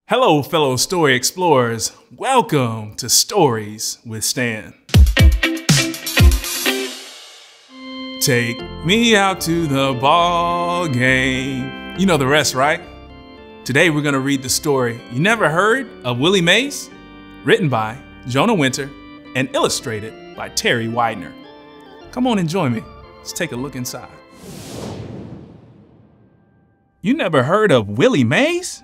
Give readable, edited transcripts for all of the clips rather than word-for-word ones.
Hello, fellow story explorers. Welcome to Stories with Stan. Take me out to the ball game. You know the rest, right? Today we're gonna read the story You Never Heard of Willie Mays, written by Jonah Winter and illustrated by Terry Widener. Come on and join me. Let's take a look inside. You never heard of Willie Mays?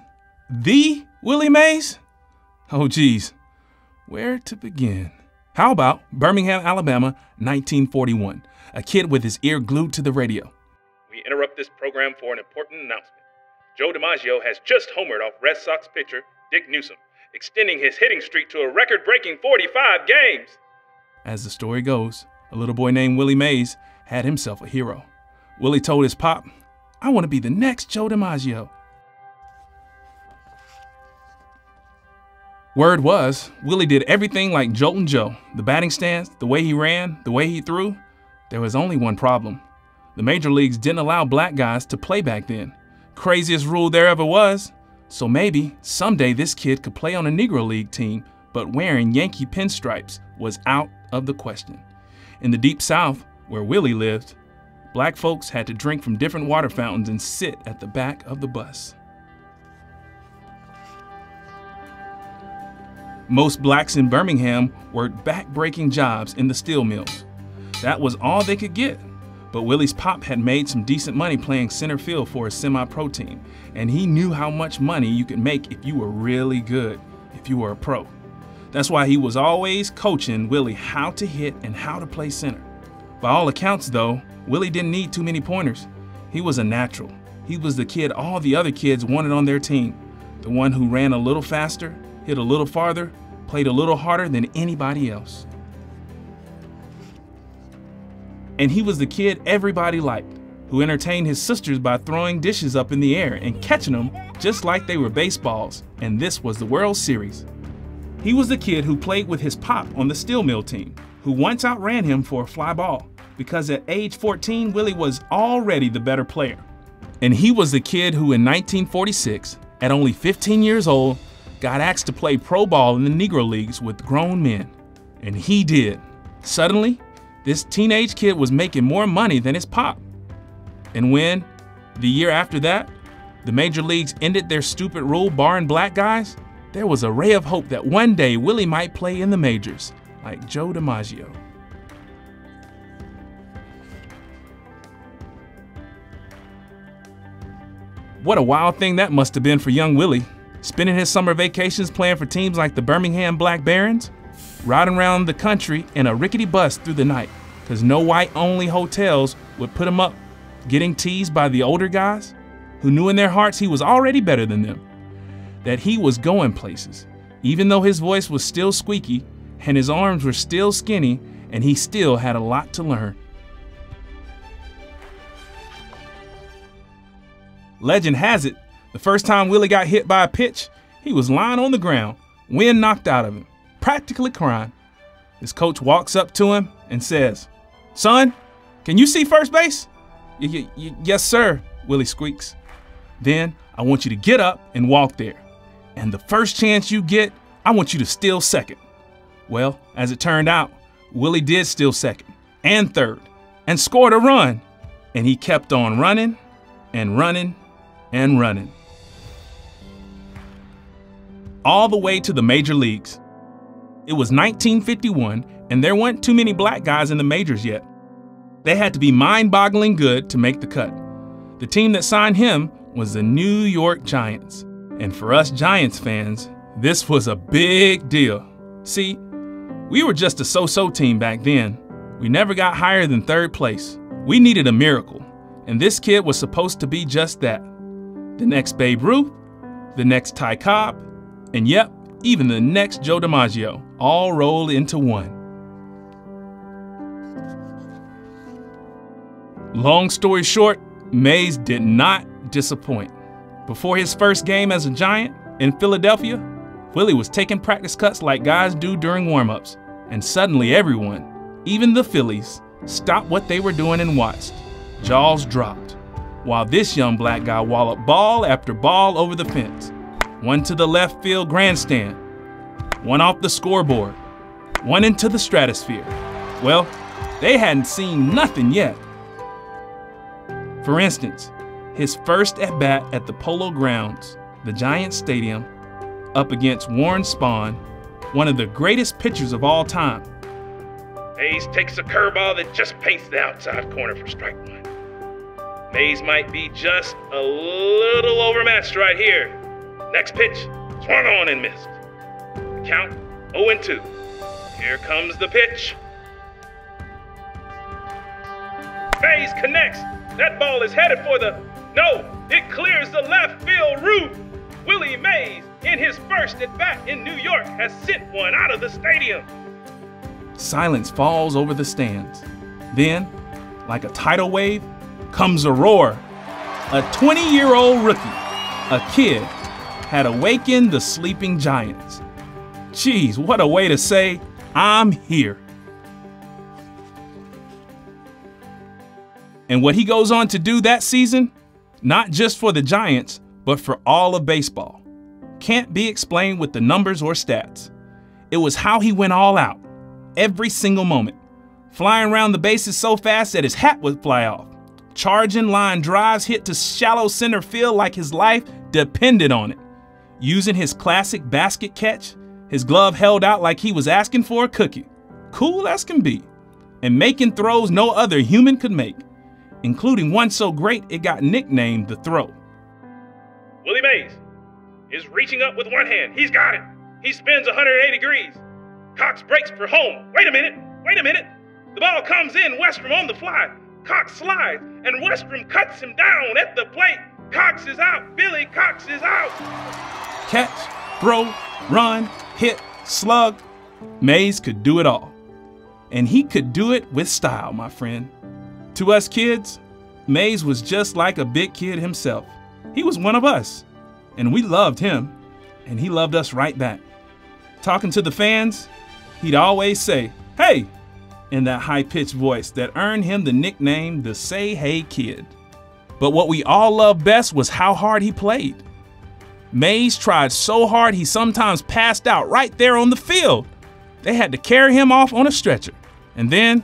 The Willie Mays? Oh geez, where to begin? How about Birmingham, Alabama, 1941, a kid with his ear glued to the radio. We interrupt this program for an important announcement. Joe DiMaggio has just homered off Red Sox pitcher Dick Newsom, extending his hitting streak to a record-breaking 45 games. As the story goes, a little boy named Willie Mays had himself a hero. Willie told his pop, "I want to be the next Joe DiMaggio." Word was, Willie did everything like Joltin' Joe. The batting stance, the way he ran, the way he threw. There was only one problem. The major leagues didn't allow black guys to play back then. Craziest rule there ever was. So maybe someday this kid could play on a Negro League team, but wearing Yankee pinstripes was out of the question. In the deep South, where Willie lived, black folks had to drink from different water fountains and sit at the back of the bus. Most blacks in Birmingham worked backbreaking jobs in the steel mills. That was all they could get. But Willie's pop had made some decent money playing center field for a semi-pro team, and he knew how much money you could make if you were really good, if you were a pro. That's why he was always coaching Willie how to hit and how to play center. By all accounts though, Willie didn't need too many pointers. He was a natural. He was the kid all the other kids wanted on their team. The one who ran a little faster, hit a little farther, played a little harder than anybody else. And he was the kid everybody liked, who entertained his sisters by throwing dishes up in the air and catching them just like they were baseballs, and this was the World Series. He was the kid who played with his pop on the steel mill team, who once outran him for a fly ball, because at age 14, Willie was already the better player. And he was the kid who in 1946, at only 15 years old, got asked to play pro ball in the Negro Leagues with grown men. And he did. Suddenly, this teenage kid was making more money than his pop. And when, the year after that, the major leagues ended their stupid rule barring black guys, there was a ray of hope that one day Willie might play in the majors, like Joe DiMaggio. What a wild thing that must have been for young Willie. Spending his summer vacations playing for teams like the Birmingham Black Barons, riding around the country in a rickety bus through the night, because no white-only hotels would put him up, getting teased by the older guys, who knew in their hearts he was already better than them, that he was going places, even though his voice was still squeaky and his arms were still skinny and he still had a lot to learn. Legend has it, the first time Willie got hit by a pitch, he was lying on the ground, wind knocked out of him, practically crying. His coach walks up to him and says, "Son, can you see first base?" "Yes, sir," Willie squeaks. "Then I want you to get up and walk there. And the first chance you get, I want you to steal second." Well, as it turned out, Willie did steal second and third and scored a run. And he kept on running and running and running, all the way to the major leagues. It was 1951, and there weren't too many black guys in the majors yet. They had to be mind-boggling good to make the cut. The team that signed him was the New York Giants. And for us Giants fans, this was a big deal. See, we were just a so-so team back then. We never got higher than third place. We needed a miracle, and this kid was supposed to be just that. The next Babe Ruth, the next Ty Cobb, and yep, even the next Joe DiMaggio, all rolled into one. Long story short, Mays did not disappoint. Before his first game as a Giant in Philadelphia, Willie was taking practice cuts like guys do during warm-ups, and suddenly everyone, even the Phillies, stopped what they were doing and watched. Jaws dropped, while this young black guy walloped ball after ball over the fence. one to the left field grandstand, one off the scoreboard, one into the stratosphere. Well, they hadn't seen nothing yet. For instance, his first at-bat at the Polo Grounds, the Giants Stadium, up against Warren Spahn, one of the greatest pitchers of all time. Mays takes a curveball that just paints the outside corner for strike one. Mays might be just a little overmatched right here. Next pitch, swung on and missed. The count 0-2. Here comes the pitch. Mays connects. That ball is headed for the... No, it clears the left field roof. Willie Mays, in his first at-bat in New York, has sent one out of the stadium. Silence falls over the stands. Then, like a tidal wave, comes a roar. A 20-year-old rookie, a kid, had awakened the sleeping Giants. Geez, what a way to say, I'm here. And what he goes on to do that season, not just for the Giants, but for all of baseball, can't be explained with the numbers or stats. It was how he went all out, every single moment, flying around the bases so fast that his hat would fly off, charging line drives hit to shallow center field like his life depended on it, using his classic basket catch, his glove held out like he was asking for a cookie, cool as can be, and making throws no other human could make, including one so great it got nicknamed the Throw. Willie Mays is reaching up with one hand. He's got it. He spins 180 degrees. Cox breaks for home. Wait a minute. The ball comes in. Westrom on the fly. Cox slides, and Westrom cuts him down at the plate. Cox is out. Billy Cox is out. Catch, throw, run, hit, slug. Mays could do it all. And he could do it with style, my friend. To us kids, Mays was just like a big kid himself. He was one of us, and we loved him, and he loved us right back. Talking to the fans, he'd always say, "Hey," in that high-pitched voice that earned him the nickname the Say Hey Kid. But what we all loved best was how hard he played. Mays tried so hard he sometimes passed out right there on the field. They had to carry him off on a stretcher. And then,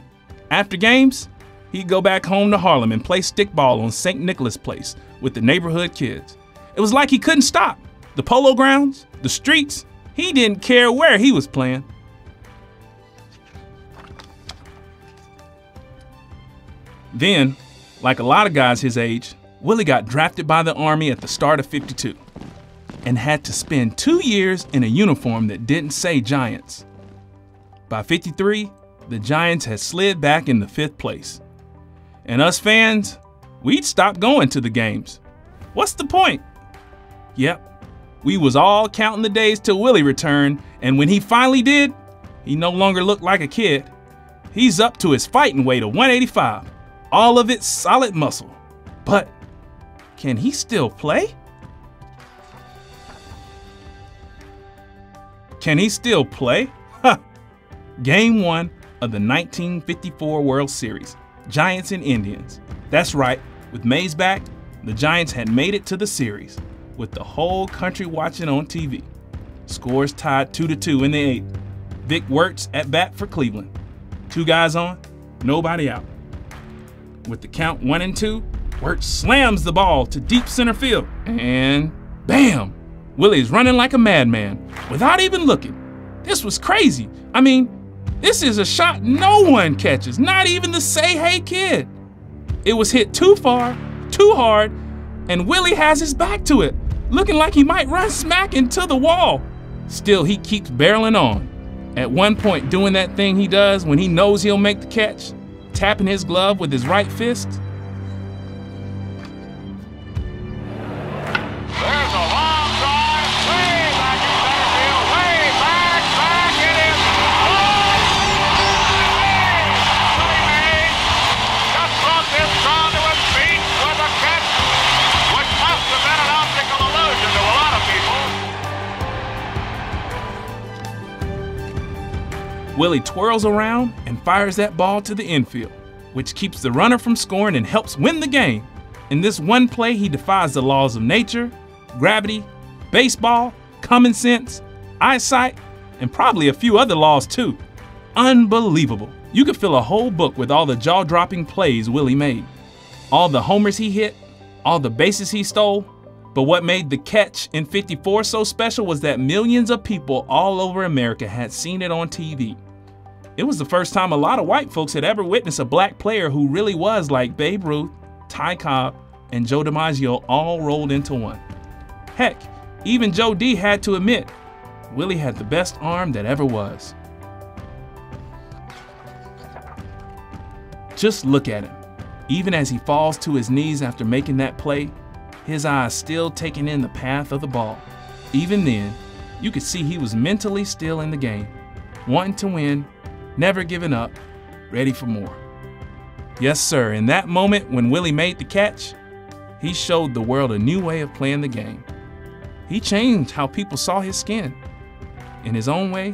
after games, he'd go back home to Harlem and play stickball on St. Nicholas Place with the neighborhood kids. It was like he couldn't stop. The Polo Grounds, the streets, he didn't care where he was playing. Then, like a lot of guys his age, Willie got drafted by the Army at the start of '52 and had to spend 2 years in a uniform that didn't say Giants. By '53, the Giants had slid back into 5th place. And us fans, we'd stopped going to the games. What's the point? Yep, we was all counting the days till Willie returned, and when he finally did, he no longer looked like a kid. He's up to his fighting weight of 185, all of it solid muscle. But can he still play? Can he still play? Ha! Game 1 of the 1954 World Series. Giants and Indians. That's right, with Mays back, the Giants had made it to the series, with the whole country watching on TV. Scores tied 2-2 in the 8th. Vic Wertz at bat for Cleveland. 2 guys on, nobody out. With the count 1-2, Wertz slams the ball to deep center field, and bam! Willie's running like a madman, without even looking. This was crazy. I mean, this is a shot no one catches, not even the Say Hey Kid. It was hit too far, too hard, and Willie has his back to it, looking like he might run smack into the wall. Still, he keeps barreling on. At one point, doing that thing he does when he knows he'll make the catch, tapping his glove with his right fist. There's a long drive, way back in center field, way back, it is gone! Willie Mays just brought this crowd to its feet with a catch, which must have been an optical illusion to a lot of people. Willie twirls around and fires that ball to the infield, which keeps the runner from scoring and helps win the game. In this one play, he defies the laws of nature, gravity, baseball, common sense, eyesight, and probably a few other laws too. Unbelievable. You could fill a whole book with all the jaw-dropping plays Willie made. All the homers he hit, all the bases he stole. But what made the catch in '54 so special was that millions of people all over America had seen it on TV. It was the first time a lot of white folks had ever witnessed a black player who really was like Babe Ruth, Ty Cobb, and Joe DiMaggio all rolled into one. Heck, even Joe D had to admit, Willie had the best arm that ever was. Just look at him. Even as he falls to his knees after making that play, his eyes still taking in the path of the ball. Even then, you could see he was mentally still in the game, wanting to win, never giving up, ready for more. Yes, sir, in that moment when Willie made the catch, he showed the world a new way of playing the game. He changed how people saw his skin. In his own way,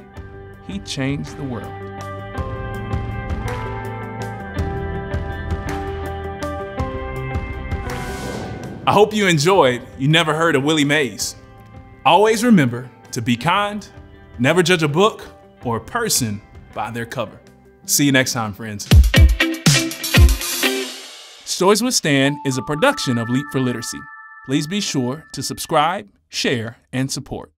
he changed the world. I hope you enjoyed You Never Heard of Willie Mays. Always remember to be kind, never judge a book or a person by their cover. See you next time, friends. Stories with Stan is a production of Leap for Literacy. Please be sure to subscribe, share, and support.